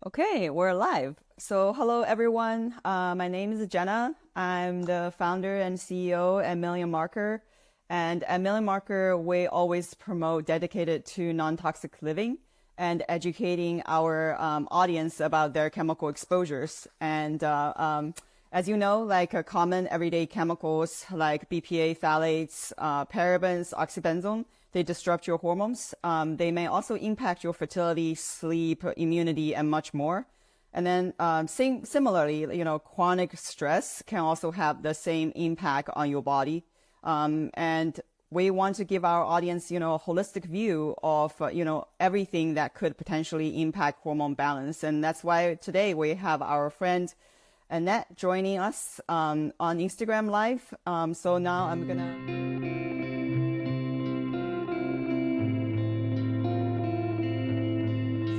Okay, we're live. So, hello everyone. My name is Jenna. I'm the founder and CEO at Million Marker. And at Million Marker, we always promote dedicated to non-toxic living and educating our audience about their chemical exposures. And as you know, like common everyday chemicals like BPA, phthalates, parabens, oxybenzone, they disrupt your hormones. They may also impact your fertility, sleep, immunity, and much more. And then similarly, chronic stress can also have the same impact on your body. And we want to give our audience, a holistic view of, everything that could potentially impact hormone balance. And that's why today we have our friend Annette joining us on Instagram Live. So now I'm gonna.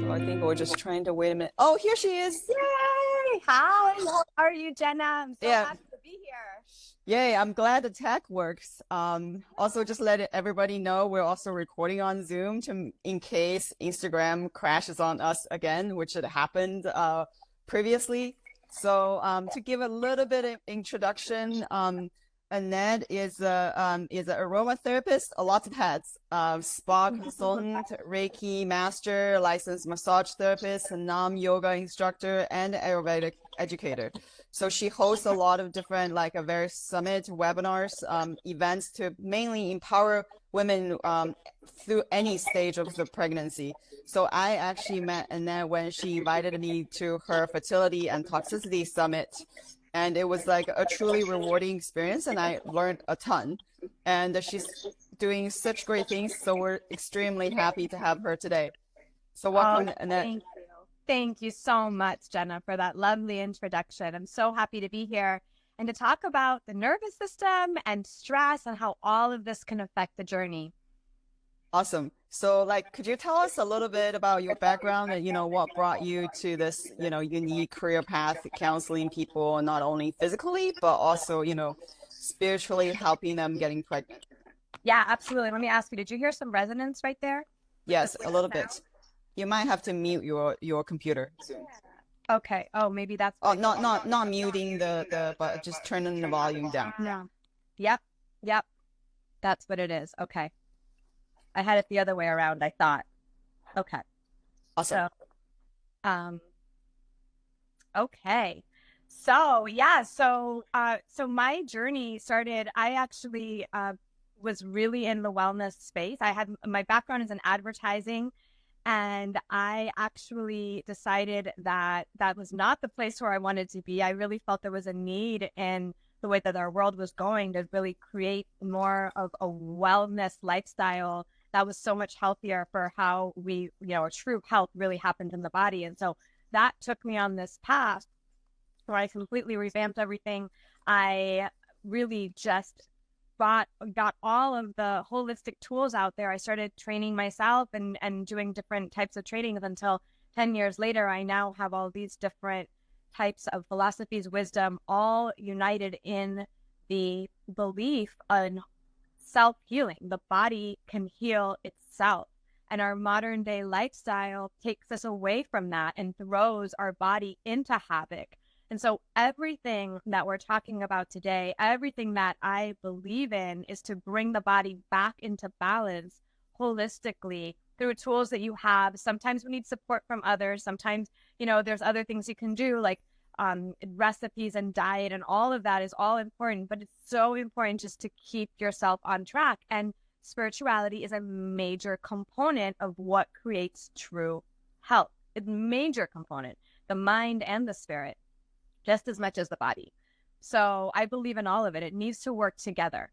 So I think we're just trying to wait a minute. Oh, here she is. Yay! Hi, how are you, Jenna? I'm so Yeah. happy to be here. Yay, I'm glad the tech works. Also, just let everybody know we're also recording on Zoom in case Instagram crashes on us again, which had happened previously. So to give a little bit of introduction, Annette is an aromatherapist, a lot of hats, spa consultant, Reiki master, licensed massage therapist, Nam yoga instructor, and Ayurvedic educator. So she hosts a lot of different, like a various summit webinars, events to mainly empower women through any stage of the pregnancy. So I actually met Annette when she invited me to her Fertility and Toxicity Summit. And it was like a truly rewarding experience, and I learned a ton. And she's doing such great things, so we're extremely happy to have her today. So Oh, welcome, Annette. thank you. Thank you so much, Jenna, for that lovely introduction. I'm so happy to be here and to talk about the nervous system and stress and how all of this can affect the journey. Awesome. So, like, could you tell us a little bit about your background and, what brought you to this, unique career path, counseling people, not only physically, but also, spiritually helping them getting pregnant? Yeah, absolutely. Let me ask you, did you hear some resonance right there? Like this Yes, a weird little sound? bit. You might have to mute your computer soon. Okay. Oh, maybe that's Oh, what it not muting but just turning the volume down. No. Yep. Yep. That's what it is. Okay. I had it the other way around, I thought. Okay. Awesome. So, um, okay. So yeah, so my journey started, I actually was really in the wellness space. I had my background is in advertising, and I actually decided that that was not the place where I wanted to be. I really felt there was a need in the way that our world was going to really create more of a wellness lifestyle that was so much healthier for how we, true health really happened in the body. And so that took me on this path where I completely revamped everything. I really just got all of the holistic tools out there. I started training myself and doing different types of trainings until 10 years later, I now have all these different types of philosophies, wisdom, all united in the belief in self-healing. The body can heal itself. And our modern day lifestyle takes us away from that and throws our body into havoc. And so everything that we're talking about today, everything that I believe in is to bring the body back into balance holistically through tools that you have. Sometimes we need support from others. Sometimes, there's other things you can do like recipes and diet, and all of that is all important, but it's so important just to keep yourself on track. And spirituality is a major component of what creates true health. It's a major component, the mind and the spirit, just as much as the body. So I believe in all of it. It needs to work together.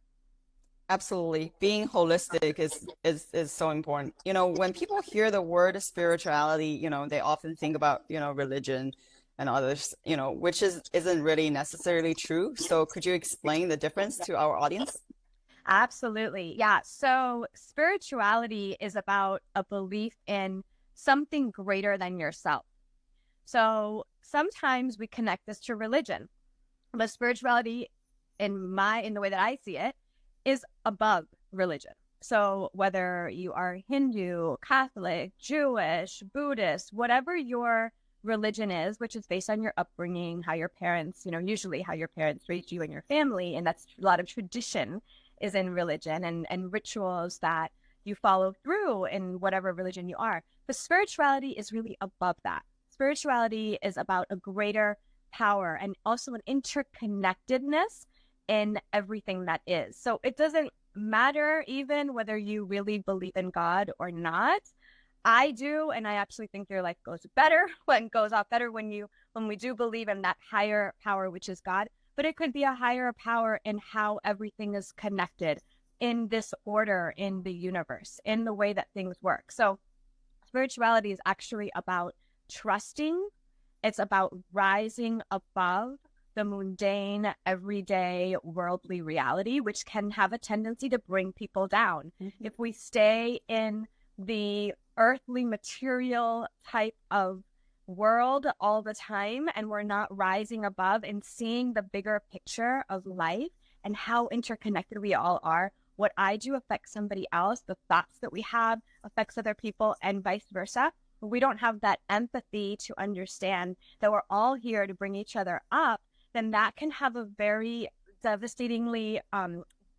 Absolutely. Being holistic is so important. When people hear the word spirituality, they often think about, religion and others, which isn't really necessarily true. So could you explain the difference to our audience? Absolutely. Yeah. So spirituality is about a belief in something greater than yourself. So sometimes we connect this to religion, but spirituality in the way that I see it is above religion. So whether you are Hindu, Catholic, Jewish, Buddhist, whatever your religion is, which is based on your upbringing, how your parents, usually how your parents raised you and your family. And that's a lot of tradition is in religion and rituals that you follow through in whatever religion you are. But spirituality is really above that. Spirituality is about a greater power and also an interconnectedness in everything that is. So it doesn't matter even whether you really believe in God or not. I do, and I actually think your life goes off better when we do believe in that higher power, which is God. But it could be a higher power in how everything is connected in this order in the universe, in the way that things work. So spirituality is actually about trusting. It's about rising above the mundane, everyday, worldly reality, which can have a tendency to bring people down. Mm-hmm. If we stay in the earthly material type of world all the time and we're not rising above and seeing the bigger picture of life and how interconnected we all are, what I do affects somebody else, the thoughts that we have affects other people, and vice versa. But we don't have that empathy to understand that we're all here to bring each other up, then that can have a very devastatingly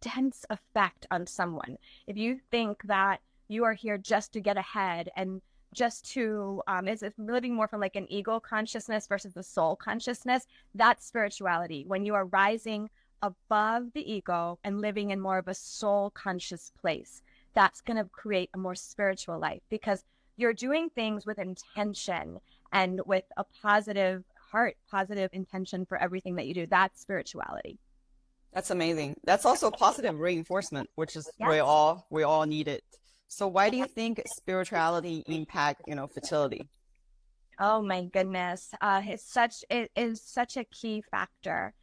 dense effect on someone. If you think that you are here just to get ahead and just to, it's living more from like an ego consciousness versus the soul consciousness, that's spirituality. When you are rising above the ego and living in more of a soul conscious place, that's going to create a more spiritual life because you're doing things with intention and with a positive heart, positive intention for everything that you do. That's spirituality. That's amazing. That's also positive reinforcement, which is we all need it. So why do you think spirituality impact, fertility? Oh my goodness. It is such a key factor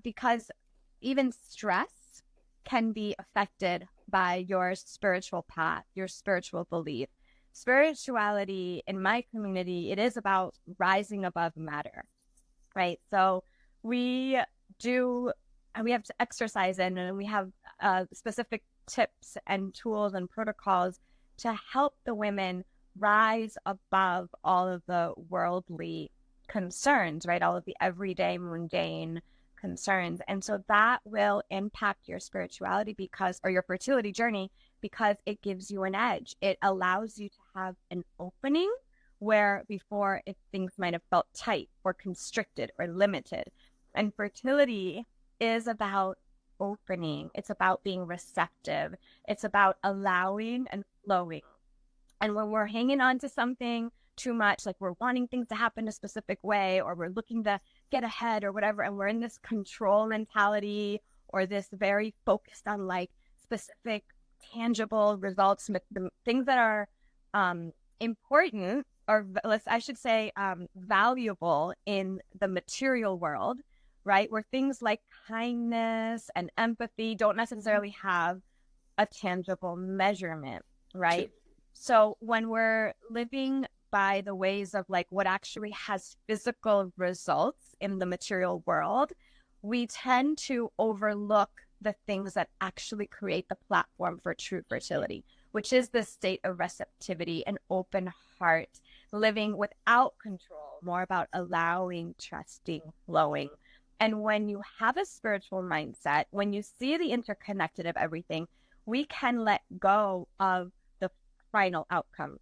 because even stress can be affected by your spiritual path, your spiritual belief. Spirituality in my community, it is about rising above matter, right? So we have to exercise in, and we have specific tips and tools and protocols to help the women rise above all of the worldly concerns, right? All of the everyday mundane concerns. And so that will impact your spirituality or your fertility journey because it gives you an edge. It allows you to have an opening where before if things might have felt tight or constricted or limited. And fertility is about opening. It's about being receptive. It's about allowing and flowing. And when we're hanging on to something too much, like we're wanting things to happen a specific way, or we're looking to get ahead or whatever, and we're in this control mentality or this very focused on like specific tangible results, the things that are important or I should say valuable in the material world, right? Where things like kindness and empathy don't necessarily have a tangible measurement, right? So when we're living by the ways of like what actually has physical results in the material world, we tend to overlook the things that actually create the platform for true fertility, which is the state of receptivity, an open heart, living without control, more about allowing, trusting, flowing. And when you have a spiritual mindset, when you see the interconnected of everything, we can let go of the final outcome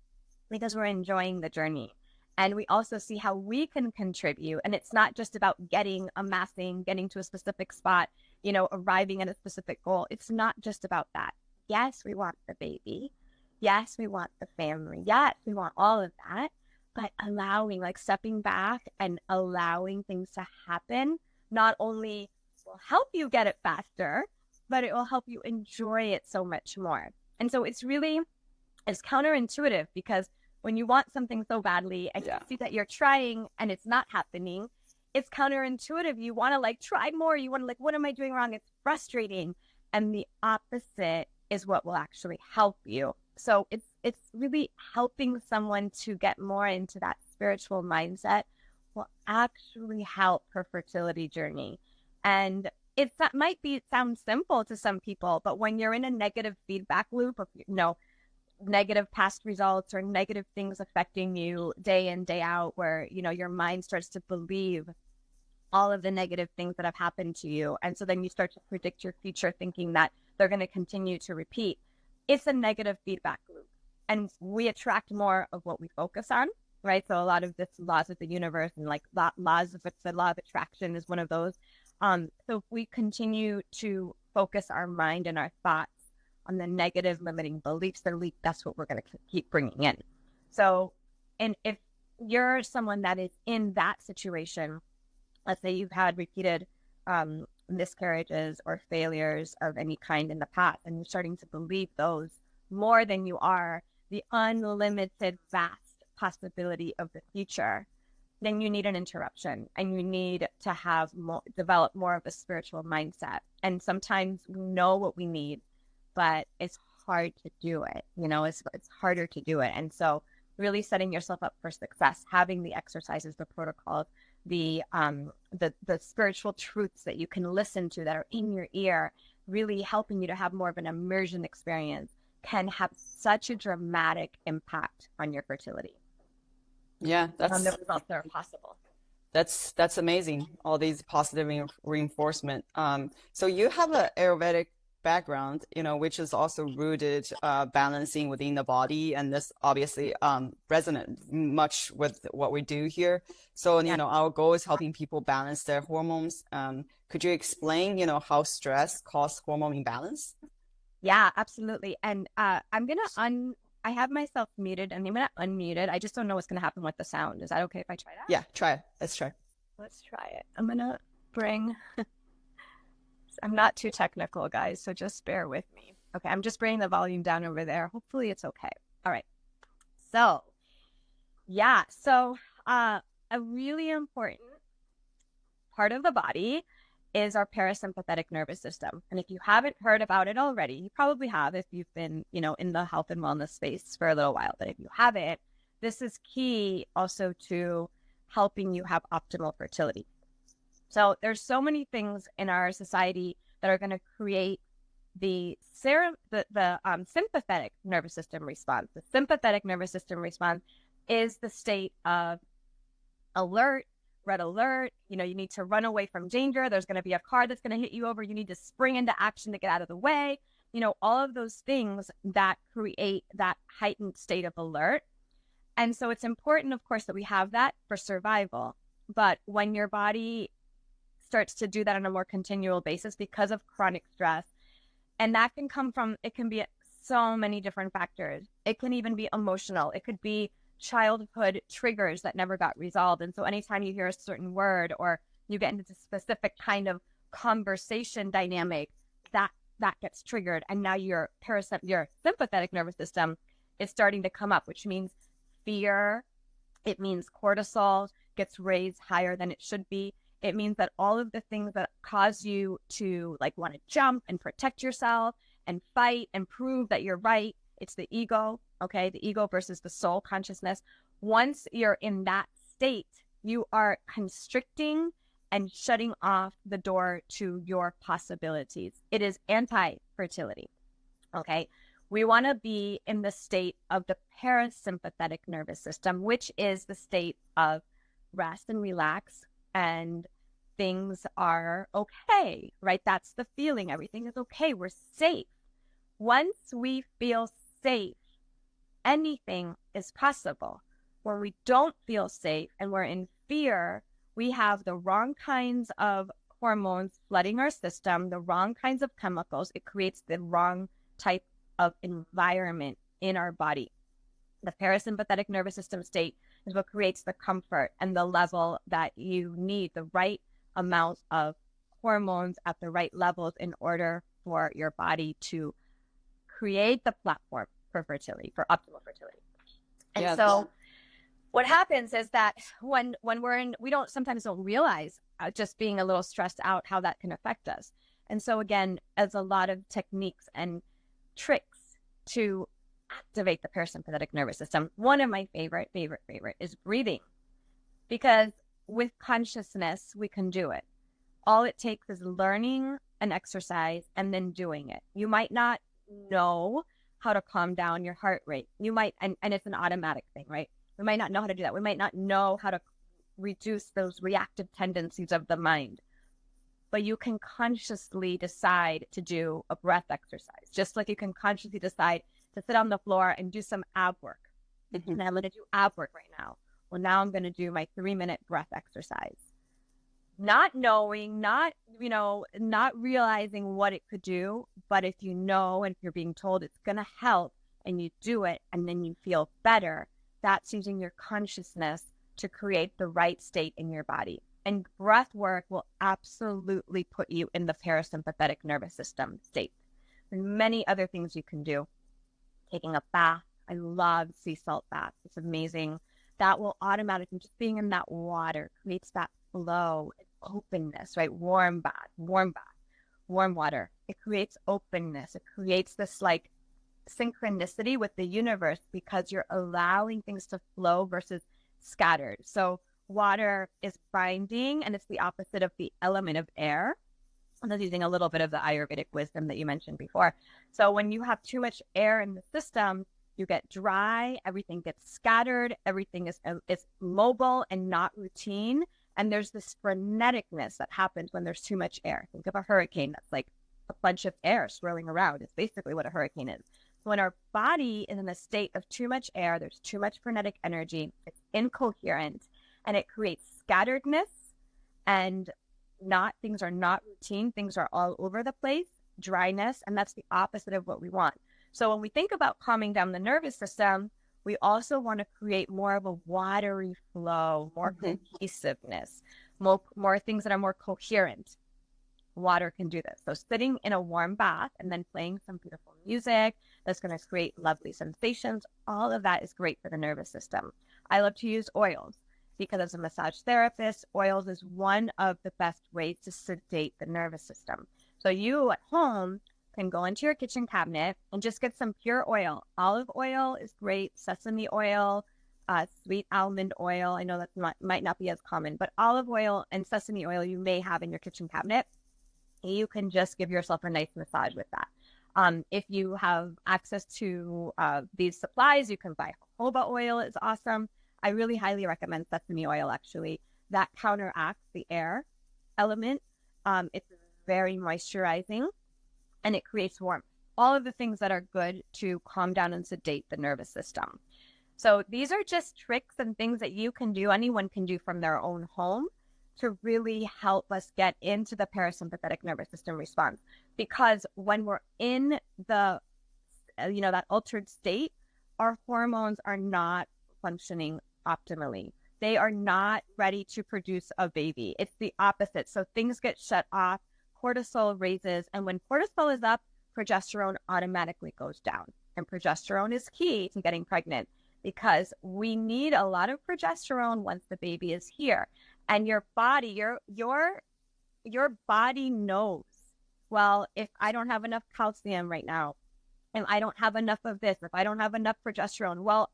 because we're enjoying the journey. And we also see how we can contribute. And it's not just about getting to a specific spot, arriving at a specific goal. It's not just about that. Yes, we want the baby. Yes, we want the family. Yes, we want all of that. But allowing, like stepping back and allowing things to happen, not only will help you get it faster, but it will help you enjoy it so much more. And so it's counterintuitive because when you want something so badly and you see that you're trying and it's not happening, it's counterintuitive. You want to like try more. You want to like, what am I doing wrong? It's frustrating. And the opposite is what will actually help you. So it's really helping someone to get more into that spiritual mindset will actually help her fertility journey. And that might sound simple to some people, but when you're in a negative feedback loop of, negative past results or negative things affecting you day in, day out, where, your mind starts to believe all of the negative things that have happened to you. And so then you start to predict your future thinking that they're going to continue to repeat. It's a negative feedback loop. And we attract more of what we focus on, right? So a lot of this laws of the universe and like the law of attraction is one of those. So if we continue to focus our mind and our thoughts on the negative limiting beliefs, that's what we're going to keep bringing in. So, and if you're someone that is in that situation, let's say you've had repeated miscarriages or failures of any kind in the past, and you're starting to believe those more than you are the unlimited vast possibility of the future, then you need an interruption, and you need to develop more of a spiritual mindset. And sometimes we know what we need, but it's hard to do it. It's harder to do it. And so really setting yourself up for success, having the exercises, the protocols, the spiritual truths that you can listen to that are in your ear, really helping you to have more of an immersion experience, can have such a dramatic impact on your fertility. Yeah, on the results that are possible. That's amazing. All these positive reinforcement. So you have an Ayurvedic background, which is also rooted balancing within the body, and this obviously resonant much with what we do here. So our goal is helping people balance their hormones. Could you explain how stress causes hormone imbalance? Yeah, absolutely. And I have myself muted, and I'm gonna unmute it. I just don't know what's gonna happen with the sound. Is that okay if I try that? Yeah, try it. Let's try. Let's try it. I'm gonna bring I'm not too technical, guys, so just bear with me. Okay, I'm just bringing the volume down over there. Hopefully it's okay. All right. So, yeah. So, a really important part of the body is our parasympathetic nervous system. And if you haven't heard about it already, you probably have if you've been, in the health and wellness space for a little while. But if you haven't, this is key also to helping you have optimal fertility. So there's so many things in our society that are going to create the sympathetic nervous system response. The sympathetic nervous system response is the state of alert, red alert. You need to run away from danger. There's going to be a car that's going to hit you over. You need to spring into action to get out of the way. All of those things that create that heightened state of alert. And so it's important, of course, that we have that for survival. But when your body starts to do that on a more continual basis because of chronic stress, and that it can be so many different factors. It can even be emotional. It could be childhood triggers that never got resolved. And so anytime you hear a certain word or you get into a specific kind of conversation dynamic, that gets triggered. And now your sympathetic nervous system is starting to come up, which means fear. It means cortisol gets raised higher than it should be. It means that all of the things that cause you to want to jump and protect yourself and fight and prove that you're right, it's the ego, okay? The ego versus the soul consciousness. Once you're in that state, you are constricting and shutting off the door to your possibilities. It is anti-fertility, okay? We want to be in the state of the parasympathetic nervous system, which is the state of rest and relax, and things are okay, right? That's the feeling. Everything is okay. We're safe. Once we feel safe, anything is possible. When we don't feel safe and we're in fear, we have the wrong kinds of hormones flooding our system, the wrong kinds of chemicals. It creates the wrong type of environment in our body. The parasympathetic nervous system state is what creates the comfort and the level that you need, the right amount of hormones at the right levels in order for your body to create the platform for fertility, for optimal fertility. And so what happens is that when we sometimes don't realize just being a little stressed out, how that can affect us. And so again, as a lot of techniques and tricks to activate the parasympathetic nervous system, one of my favorite is breathing, because with consciousness, we can do it. All it takes is learning an exercise and then doing it. You might not know how to calm down your heart rate. You might, and it's an automatic thing, right? We might not know how to do that. We might not know how to reduce those reactive tendencies of the mind, but you can consciously decide to do a breath exercise, just like you can consciously decide to sit on the floor and do some ab work. Mm-hmm. And I'm going to do ab work right now. Well, now I'm going to do my 3-minute breath exercise. Not knowing, not realizing what it could do, but if you know, and if you're being told it's going to help and you do it and then you feel better, that's using your consciousness to create the right state in your body. And breath work will absolutely put you in the parasympathetic nervous system state. There's many other things you can do. Taking a bath. I love sea salt baths. It's amazing. That will automatically, just being in that water creates that flow and openness, right? Warm bath, warm water. It creates openness. It creates this like synchronicity with the universe because you're allowing things to flow versus scattered. So water is binding, and it's the opposite of the element of air. I'm just using a little bit of the Ayurvedic wisdom that you mentioned before. So when you have too much air in the system, you get dry, everything gets scattered, everything is mobile and not routine. And there's this freneticness that happens when there's too much air. Think of a hurricane that's like a bunch of air swirling around. It's basically what a hurricane is. When our body is in a state of too much air, there's too much frenetic energy, it's incoherent, and it creates scatteredness, and things are not routine, things are all over the place, dryness, and that's the opposite of what we want. So when we think about calming down the nervous system, we also want to create more of a watery flow, more cohesiveness, more things that are more coherent. Water can do this. So sitting in a warm bath and then playing some beautiful music that's going to create lovely sensations, all of that is great for the nervous system. I love to use oils because as a massage therapist, oils is one of the best ways to sedate the nervous system. So you at home can go into your kitchen cabinet and just get some pure oil. Olive oil is great, sesame oil, sweet almond oil. I know that might not be as common, but olive oil and sesame oil you may have in your kitchen cabinet. You can just give yourself a nice massage with that. If you have access to these supplies, you can buy jojoba oil. It's awesome. I really highly recommend sesame oil, actually. That counteracts the air element. It's very moisturizing, and it creates warmth. All of the things that are good to calm down and sedate the nervous system. So these are just tricks and things that you can do, anyone can do from their own home to really help us get into the parasympathetic nervous system response. Because when we're in the, that altered state, our hormones are not functioning optimally. They are not ready to produce a baby. It's the opposite. So things get shut off, cortisol raises, and when cortisol is up, progesterone automatically goes down. And progesterone is key to getting pregnant because we need a lot of progesterone once the baby is here. And your body, your body knows, well, if I don't have enough calcium right now, and I don't have enough of this, if I don't have enough progesterone, well,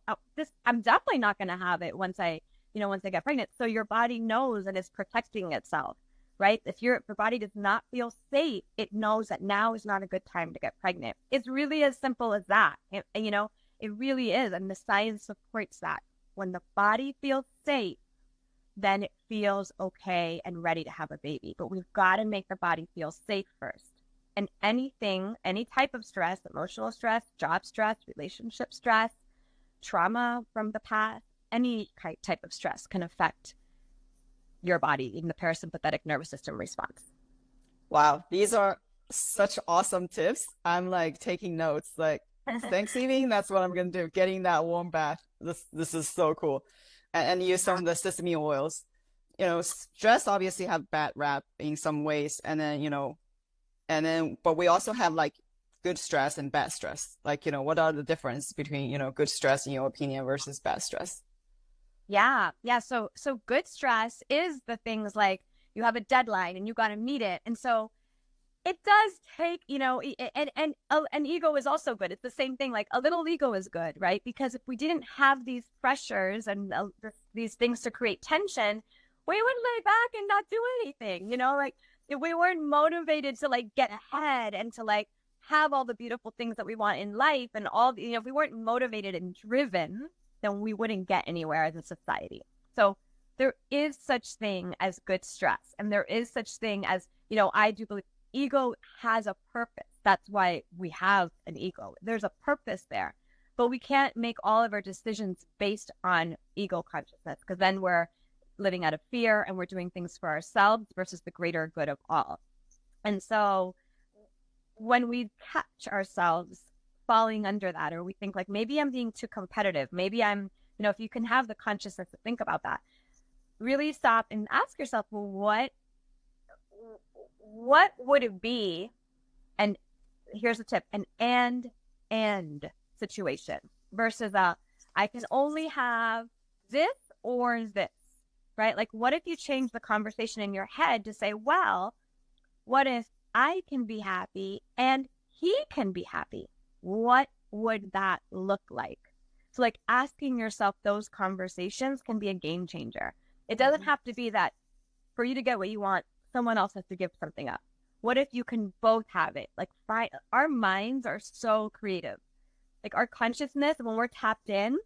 I'm definitely not going to have it once I get pregnant. So your body knows and is protecting itself, right? If your body does not feel safe, it knows that now is not a good time to get pregnant. It's really as simple as that. It really is. And the science supports that. When the body feels safe, then it feels okay and ready to have a baby. But we've got to make the body feel safe first. And any type of stress, emotional stress, job stress, relationship stress, trauma from the past, any type of stress can affect your body in the parasympathetic nervous system response. Wow, these are such awesome tips. I'm like taking notes. Like Thanksgiving, that's what I'm gonna do. Getting that warm bath. This is so cool. And use some of the sesame oils. Stress obviously have bad rap in some ways, but we also have like good stress and bad stress. Like, what are the difference between, good stress in your opinion versus bad stress? Yeah. So good stress is the things like you have a deadline and you got to meet it. And so it does take, and ego is also good. It's the same thing. Like a little ego is good, right? Because if we didn't have these pressures and these things to create tension, we would lay back and not do anything, like if we weren't motivated to like get ahead and to like have all the beautiful things that we want in life and all the, if we weren't motivated and driven, then we wouldn't get anywhere as a society. So there is such thing as good stress, and there is such thing as, I do believe ego has a purpose. That's why we have an ego. There's a purpose there, but we can't make all of our decisions based on ego consciousness, because then we're living out of fear and we're doing things for ourselves versus the greater good of all. And so when we catch ourselves falling under that, or we think like, maybe I'm being too competitive, maybe I'm, if you can have the consciousness to think about that, really stop and ask yourself, well, what would it be? And here's a tip, an and situation versus I can only have this or this, right? Like, what if you change the conversation in your head to say, well, what if I can be happy and he can be happy? What would that look like? So like asking yourself those conversations can be a game changer. It doesn't have to be that for you to get what you want, someone else has to give something up. What if you can both have it? Like, our minds are so creative. Like, our consciousness, when we're tapped in,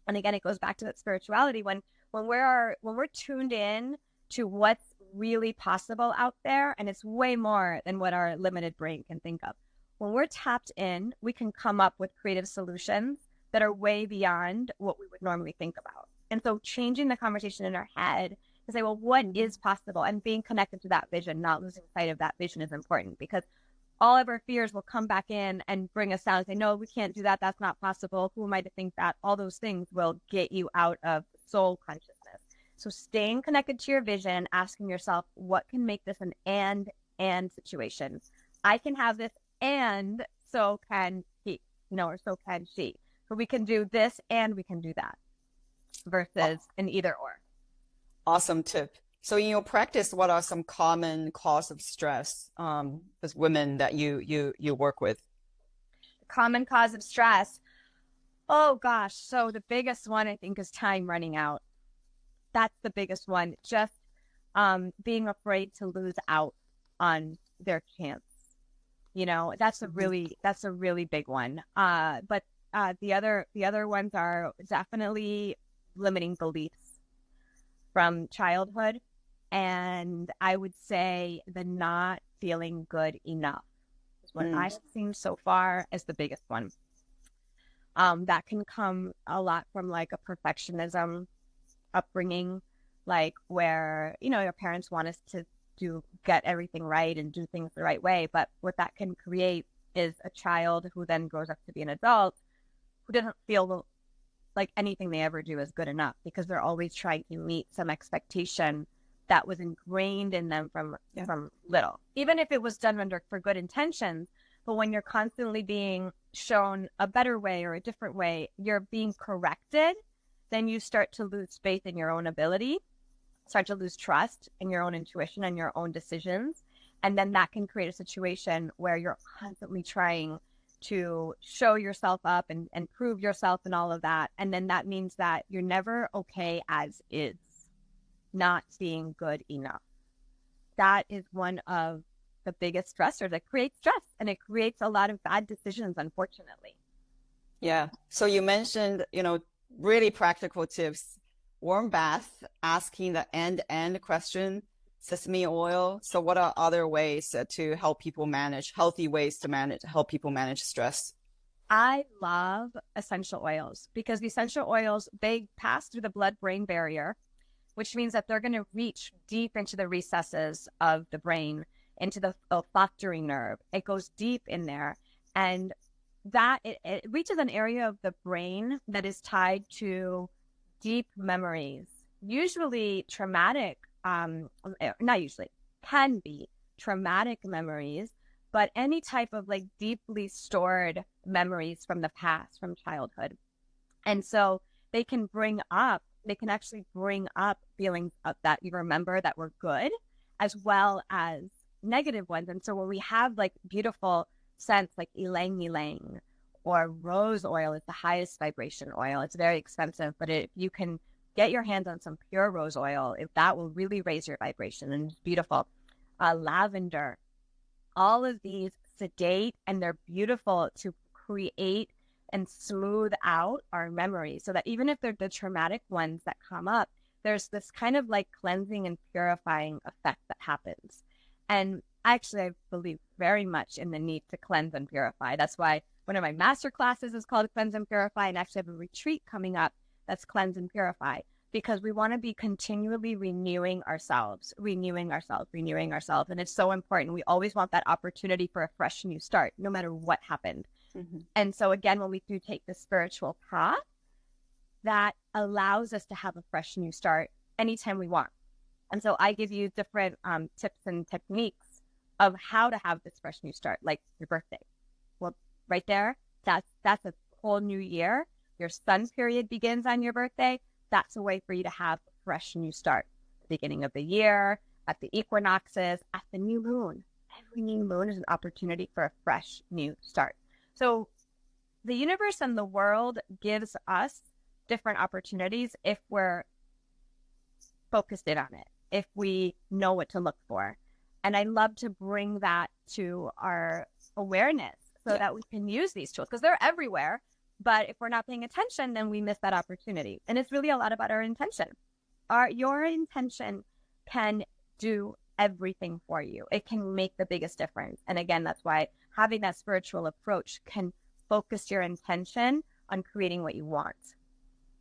and again, it goes back to that spirituality, when we're tuned in to what's really possible out there, and it's way more than what our limited brain can think of. When we're tapped in, we can come up with creative solutions that are way beyond what we would normally think about. And so changing the conversation in our head to say, well, what is possible? And being connected to that vision, not losing sight of that vision, is important, because all of our fears will come back in and bring us down and say, no, we can't do that. That's not possible. Who am I to think that? All those things will get you out of soul consciousness. So staying connected to your vision, asking yourself, what can make this an and situation? I can have this, and so can he, or so can she. So we can do this and we can do that versus an either or. Awesome tip. So in your practice, what are some common cause of stress as women that you work with? Common cause of stress. Oh gosh. So the biggest one, I think, is time running out. That's the biggest one. Just being afraid to lose out on their chance. That's a really big one. But the other ones are definitely limiting beliefs from childhood. And I would say the not feeling good enough is what I've seen so far as the biggest one. That can come a lot from like a perfectionism upbringing, like where, your parents want us to get everything right and do things the right way. But what that can create is a child who then grows up to be an adult who doesn't feel like anything they ever do is good enough, because they're always trying to meet some expectation that was ingrained in them from little, even if it was done for good intentions. But when you're constantly being shown a better way or a different way, you're being corrected, then you start to lose faith in your own ability, start to lose trust in your own intuition and your own decisions. And then that can create a situation where you're constantly trying to show yourself up and prove yourself and all of that. And then that means that you're never okay as is, not being good enough. That is one of the biggest stressors that creates stress, and it creates a lot of bad decisions, unfortunately. Yeah. So you mentioned, really practical tips, warm bath, asking the and question, sesame oil. So what are other ways to help people help people manage stress? I love essential oils, because the essential oils, they pass through the blood-brain barrier, which means that they're going to reach deep into the recesses of the brain, into the olfactory nerve. It goes deep in there, and that it reaches an area of the brain that is tied to deep memories, usually traumatic, not usually, can be traumatic memories, but any type of like deeply stored memories from the past, from childhood. And so they can actually bring up feelings that you remember that were good, as well as negative ones. And so when we have like beautiful scents like ylang ylang, or rose oil is the highest vibration oil. It's very expensive, but if you can get your hands on some pure rose oil, that will really raise your vibration, and it's beautiful. Lavender, all of these sedate and they're beautiful to create and smooth out our memories, so that even if they're the traumatic ones that come up, there's this kind of like cleansing and purifying effect that happens. And actually, I believe very much in the need to cleanse and purify. That's why one of my master classes is called Cleanse and Purify, and actually have a retreat coming up that's Cleanse and Purify, because we want to be continually renewing ourselves, renewing ourselves, renewing ourselves. And it's so important. We always want that opportunity for a fresh new start, no matter what happened. Mm-hmm. And so again, when we do take the spiritual path, that allows us to have a fresh new start anytime we want. And so I give you different tips and techniques of how to have this fresh new start, like your birthday. Well, right there, that's a whole new year. Your sun period begins on your birthday. That's a way for you to have a fresh new start. The beginning of the year, at the equinoxes, at the new moon. Every new moon is an opportunity for a fresh new start. So the universe and the world gives us different opportunities if we're focused in on it, if we know what to look for. And I love to bring that to our awareness so that we can use these tools, because they're everywhere. But if we're not paying attention, then we miss that opportunity. And it's really a lot about our intention. Your intention can do everything for you. It can make the biggest difference. And again, that's why having that spiritual approach can focus your intention on creating what you want.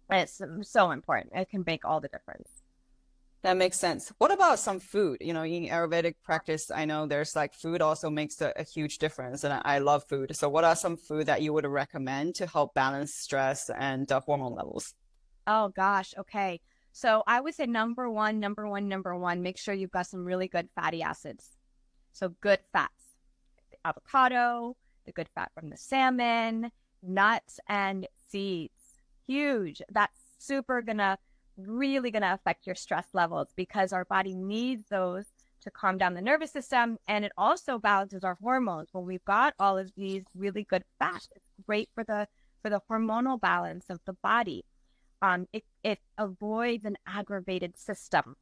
And it's so important. It can make all the difference. That makes sense. What about some food? In Ayurvedic practice, I know there's like food also makes a huge difference, and I love food. So what are some food that you would recommend to help balance stress and hormone levels? Oh gosh. Okay. So I would say number one, make sure you've got some really good fatty acids. So good fats, the avocado, the good fat from the salmon, nuts and seeds. Huge. That's really gonna affect your stress levels, because our body needs those to calm down the nervous system, and it also balances our hormones. When we've got all of these really good fats, it's great for the hormonal balance of the body. It avoids an aggravated system.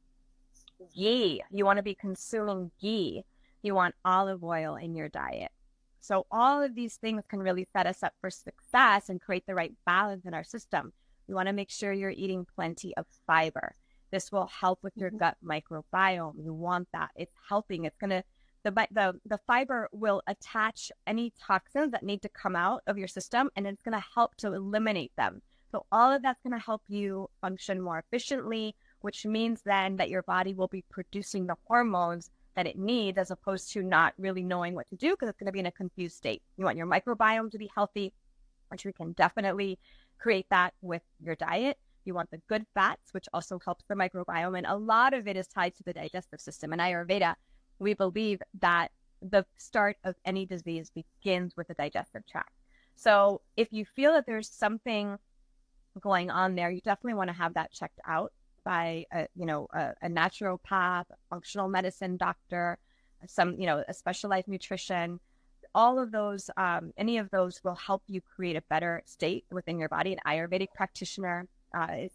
Ghee, you want to be consuming ghee. You want olive oil in your diet. So all of these things can really set us up for success and create the right balance in our system. You want to make sure you're eating plenty of fiber. This will help with your gut microbiome. You want that. It's helping. It's going to, the fiber will attach any toxins that need to come out of your system, and it's going to help to eliminate them. So all of that's going to help you function more efficiently, which means then that your body will be producing the hormones that it needs, as opposed to not really knowing what to do, because it's going to be in a confused state. You want your microbiome to be healthy, which we can definitely create that with your diet. You want the good fats, which also helps the microbiome. And a lot of it is tied to the digestive system. In Ayurveda, we believe that the start of any disease begins with the digestive tract. So if you feel that there's something going on there, you definitely want to have that checked out by a naturopath, a functional medicine doctor, a specialized nutrition. All of those, any of those will help you create a better state within your body. An Ayurvedic practitioner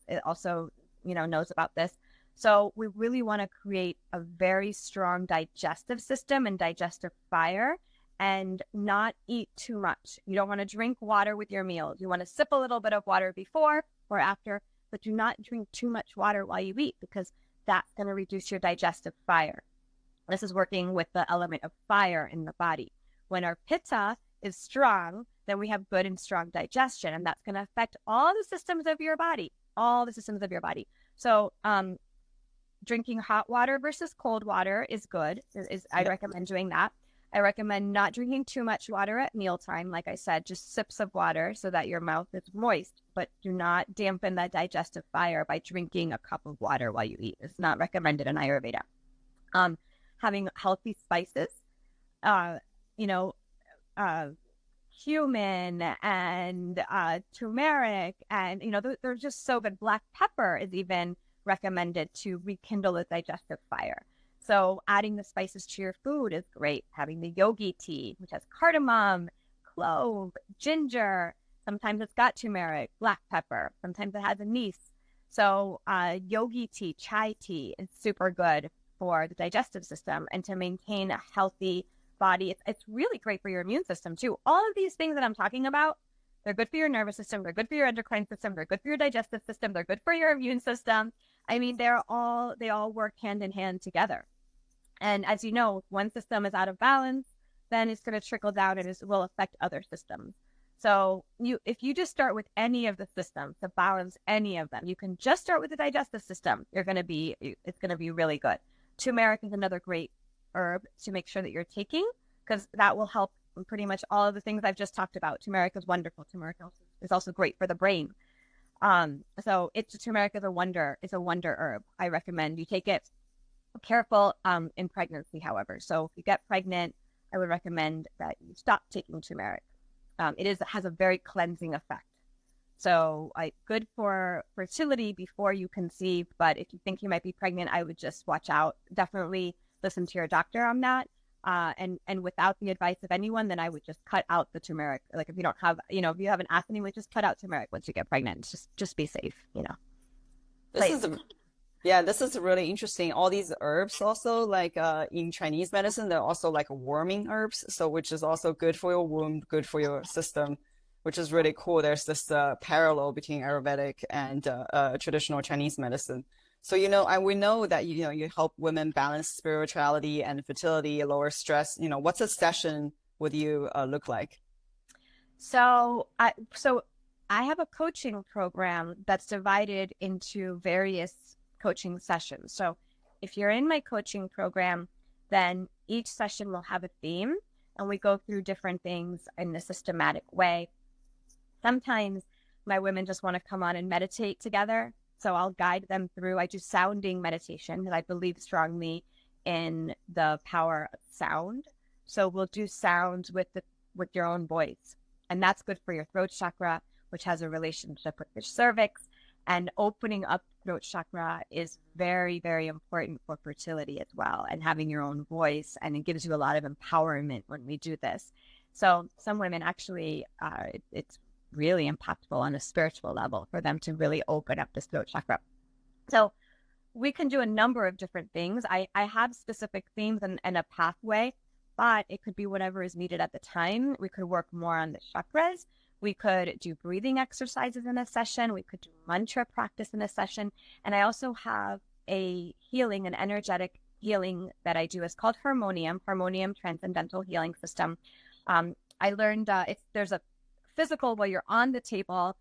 it also, knows about this. So we really want to create a very strong digestive system and digestive fire, and not eat too much. You don't want to drink water with your meals. You want to sip a little bit of water before or after, but do not drink too much water while you eat, because that's going to reduce your digestive fire. This is working with the element of fire in the body. When our pitta is strong, then we have good and strong digestion, and that's going to affect all the systems of your body, So drinking hot water versus cold water is good. I recommend doing that. I recommend not drinking too much water at mealtime. Like I said, just sips of water so that your mouth is moist, but do not dampen that digestive fire by drinking a cup of water while you eat. It's not recommended in Ayurveda. Having healthy spices, cumin and turmeric, and they're just so good. Black pepper is even recommended to rekindle the digestive fire. So adding the spices to your food is great. Having the yogi tea, which has cardamom, clove, ginger. Sometimes it's got turmeric, black pepper. Sometimes it has anise. So yogi tea, chai tea is super good for the digestive system and to maintain a healthy body. It's really great for your immune system too. All of these things that I'm talking about, they're good for your nervous system. They're good for your endocrine system. They're good for your digestive system. They're good for your immune system. I mean, they all work hand in hand together. And as you know, if one system is out of balance, then it's going to trickle down and it will affect other systems. So if you just start with any of the systems to balance any of them, you can just start with the digestive system. It's going to be really good. Turmeric is another great herb to make sure that you're taking, because that will help pretty much all of the things I've just talked about. Turmeric is wonderful. Turmeric is also great for the brain. So turmeric is a wonder herb. I recommend you take it. Careful in pregnancy, however. So if you get pregnant, I would recommend that you stop taking turmeric. It has a very cleansing effect. So good for fertility before you conceive, but if you think you might be pregnant, I would just watch out. Definitely listen to your doctor on that. And without the advice of anyone, then I would just cut out the turmeric. Like if you don't have, if you haven't asked anyone, just cut out turmeric once you get pregnant. Just be safe, This is really interesting. All these herbs also, like in Chinese medicine, they're also like warming herbs, so which is also good for your womb, good for your system, which is really cool. There's this parallel between Ayurvedic and traditional Chinese medicine. So, we know that, you help women balance spirituality and fertility, lower stress. What's a session with you look like? So I have a coaching program that's divided into various coaching sessions. So if you're in my coaching program, then each session will have a theme, and we go through different things in a systematic way. Sometimes my women just want to come on and meditate together. So I'll guide them through. I do sounding meditation because I believe strongly in the power of sound. So we'll do sounds with your own voice. And that's good for your throat chakra, which has a relationship with your cervix. And opening up throat chakra is very, very important for fertility as well, and having your own voice. And it gives you a lot of empowerment when we do this. So some women actually, it's really impactful on a spiritual level for them to really open up this throat chakra. So we can do a number of different things. I have specific themes and a pathway, but it could be whatever is needed at the time. We could work more on the chakras. We could do breathing exercises in a session. We could do mantra practice in a session. And I also have an energetic healing that I do. It's called Harmonium Transcendental Healing System. I learned there's a physical while you're on the table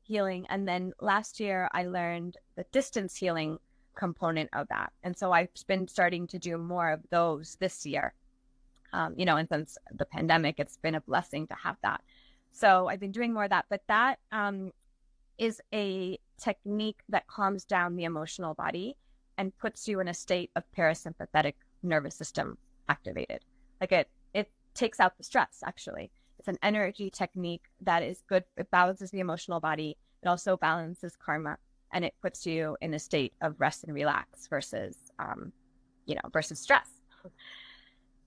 healing. And then last year I learned the distance healing component of that. And so I've been starting to do more of those this year. And since the pandemic, it's been a blessing to have that. So I've been doing more of that, but that is a technique that calms down the emotional body and puts you in a state of parasympathetic nervous system activated. Like it takes out the stress, actually. It's an energy technique that is good. It balances the emotional body. It also balances karma, and it puts you in a state of rest and relax versus versus stress.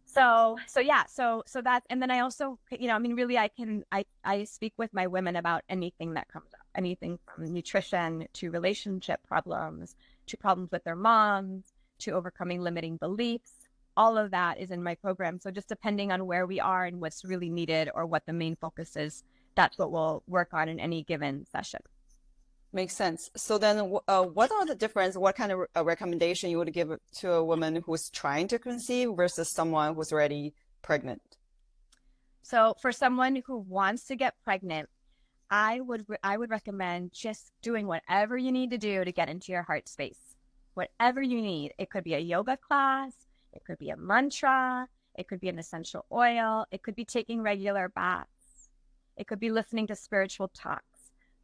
So that, and then I also, really I speak with my women about anything that comes up, anything from nutrition to relationship problems, to problems with their moms, to overcoming limiting beliefs. All of that is in my program. So just depending on where we are and what's really needed or what the main focus is, that's what we'll work on in any given session. Makes sense. So then what are the difference? What kind of a recommendation you would give to a woman who's trying to conceive versus someone who's already pregnant? So for someone who wants to get pregnant, I would recommend just doing whatever you need to do to get into your heart space. Whatever you need. It could be a yoga class. It could be a mantra. It could be an essential oil. It could be taking regular baths. It could be listening to spiritual talks.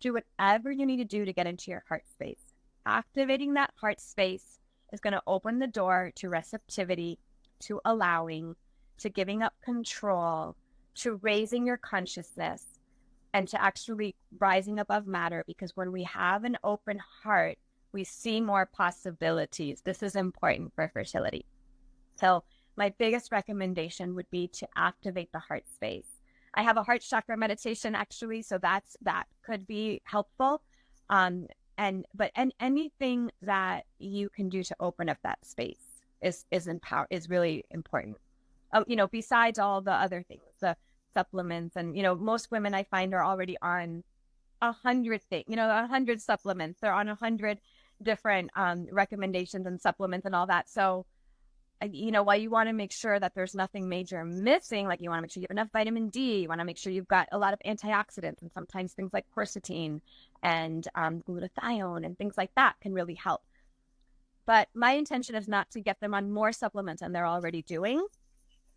Do whatever you need to do to get into your heart space. Activating that heart space is going to open the door to receptivity, to allowing, to giving up control, to raising your consciousness, and to actually rising above matter. Because when we have an open heart, we see more possibilities. This is important for fertility. So my biggest recommendation would be to activate the heart space. I have a heart chakra meditation actually, so that could be helpful. But anything that you can do to open up that space is really important. besides all the other things, the supplements, and most women I find are already on 100 things, 100 supplements. They're on 100 different recommendations and supplements and all that. So, while you want to make sure that there's nothing major missing, like you want to make sure you have enough vitamin D, you want to make sure you've got a lot of antioxidants, and sometimes things like quercetin and glutathione and things like that can really help. But my intention is not to get them on more supplements than they're already doing.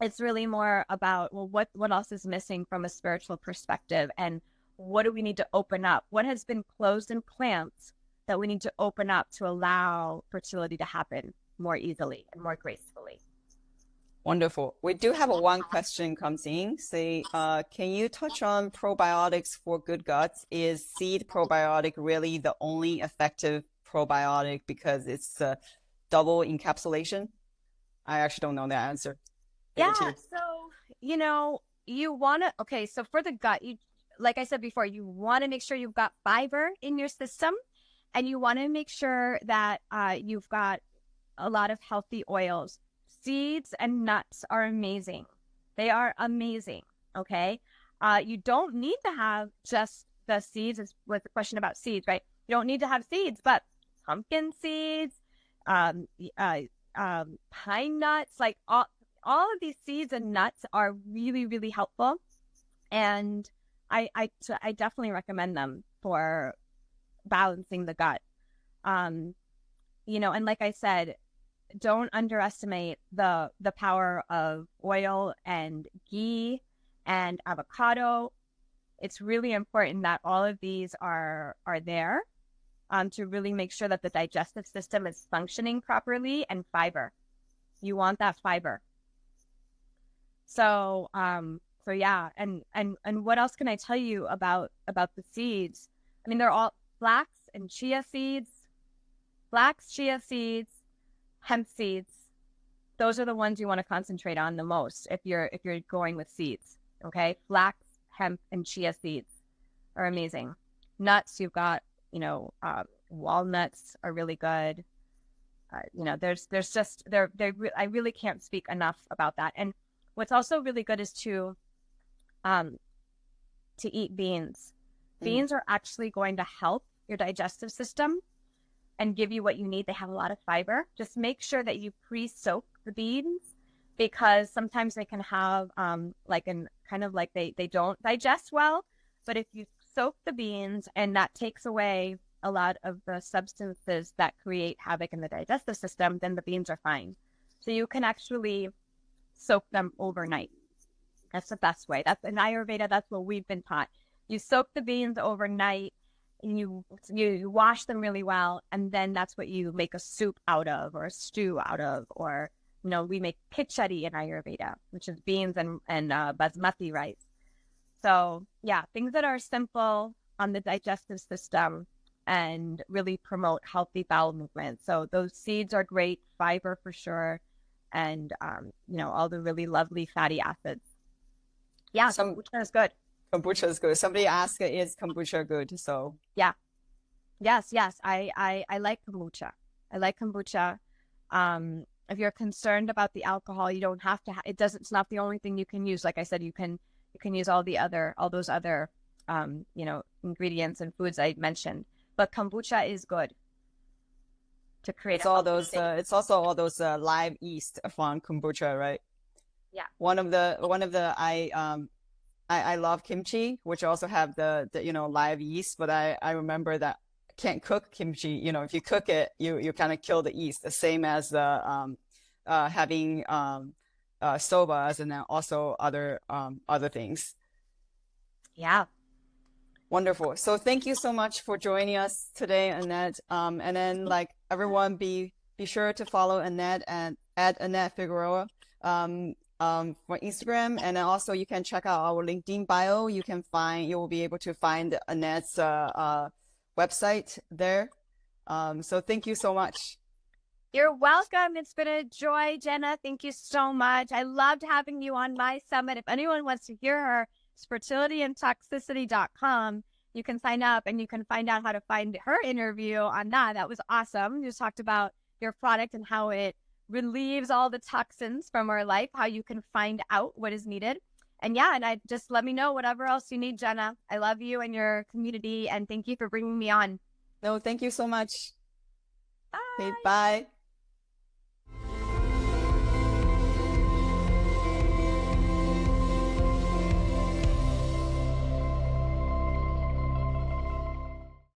It's really more about, well, what else is missing from a spiritual perspective, and what do we need to open up? What has been closed in plants that we need to open up to allow fertility to happen more easily and more gracefully? Wonderful. We do have one question comes in. Say, can you touch on probiotics for good guts? Is seed probiotic really the only effective probiotic because it's double encapsulation? I actually don't know the answer. Yeah. So, you want to, okay. So for the gut, like I said before, you want to make sure you've got fiber in your system, and you want to make sure that you've got a lot of healthy oils. Seeds and nuts are amazing. They are amazing. Okay. You don't need to have just the seeds, is was the question about seeds, right? You don't need to have seeds, but pumpkin seeds, pine nuts, like all of these seeds and nuts are really, really helpful. And I definitely recommend them for balancing the gut. And like I said, don't underestimate the power of oil and ghee and avocado. It's really important that all of these are there to really make sure that the digestive system is functioning properly, and fiber. You want that fiber. So yeah, and what else can I tell you about the seeds? I mean, they're all flax, chia seeds, hemp seeds. Those are the ones you want to concentrate on the most if you're going with seeds. Okay, flax, hemp, and chia seeds are amazing. Nuts, you've got walnuts are really good. There's just I really can't speak enough about that. And what's also really good is to eat beans. Beans are actually going to help your digestive system and give you what you need. They have a lot of fiber. Just make sure that you pre-soak the beans, because sometimes they can have they don't digest well. But if you soak the beans, and that takes away a lot of the substances that create havoc in the digestive system, then the beans are fine. So you can actually soak them overnight. That's the best way. That's in Ayurveda. That's what we've been taught. You soak the beans overnight, and you wash them really well, and then that's what you make a soup out of, or a stew out of, or we make khichdi in Ayurveda, which is beans and basmati rice. So yeah, things that are simple on the digestive system and really promote healthy bowel movement. So those seeds are great, fiber for sure, and all the really lovely fatty acids. Yeah, kombucha is good. Kombucha is good. Somebody asked, is kombucha good? So yeah, yes. I like kombucha. I like kombucha. If you're concerned about the alcohol, you don't have to. It's not the only thing you can use. Like I said, you can use all those other ingredients and foods I mentioned. But kombucha is good to create. It's all those. It's also all those live yeast from kombucha, right? Yeah. One of the I love kimchi, which also have the live yeast, but I remember that I can't cook kimchi. If you cook it, you kind of kill the yeast. The same as having sobas, and then also other things. Yeah. Wonderful. So thank you so much for joining us today, Annette. And then everyone, be sure to follow Annette at Annette Figueredo for Instagram, and then also you can check out our LinkedIn bio. You will be able to find Annette's website there. So thank you so much. You're welcome. It's been a joy, Jenna. Thank you so much. I loved having you on my summit. If anyone wants to hear her, it's fertilityandtoxicity.com. You can sign up, and you can find out how to find her interview on that. That was awesome. You just talked about your product and how it relieves all the toxins from our life, how you can find out what is needed. And yeah, and I just let me know whatever else you need, Jenna. I love you and your community, and thank you for bringing me on. No, thank you so much. Okay, Bye. bye.